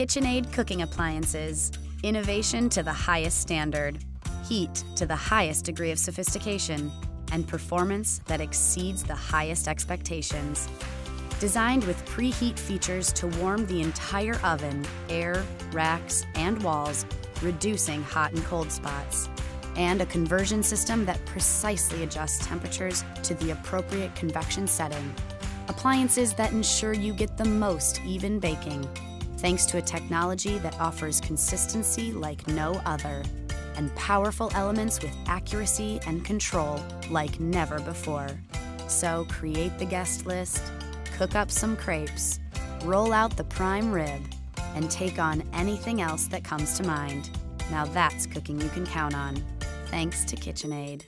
KitchenAid cooking appliances. Innovation to the highest standard, heat to the highest degree of sophistication, and performance that exceeds the highest expectations. Designed with preheat features to warm the entire oven, air, racks, and walls, reducing hot and cold spots. And a conversion system that precisely adjusts temperatures to the appropriate convection setting. Appliances that ensure you get the most even baking, thanks to a technology that offers consistency like no other, and powerful elements with accuracy and control like never before. So create the guest list, cook up some crepes, roll out the prime rib, and take on anything else that comes to mind. Now that's cooking you can count on, thanks to KitchenAid.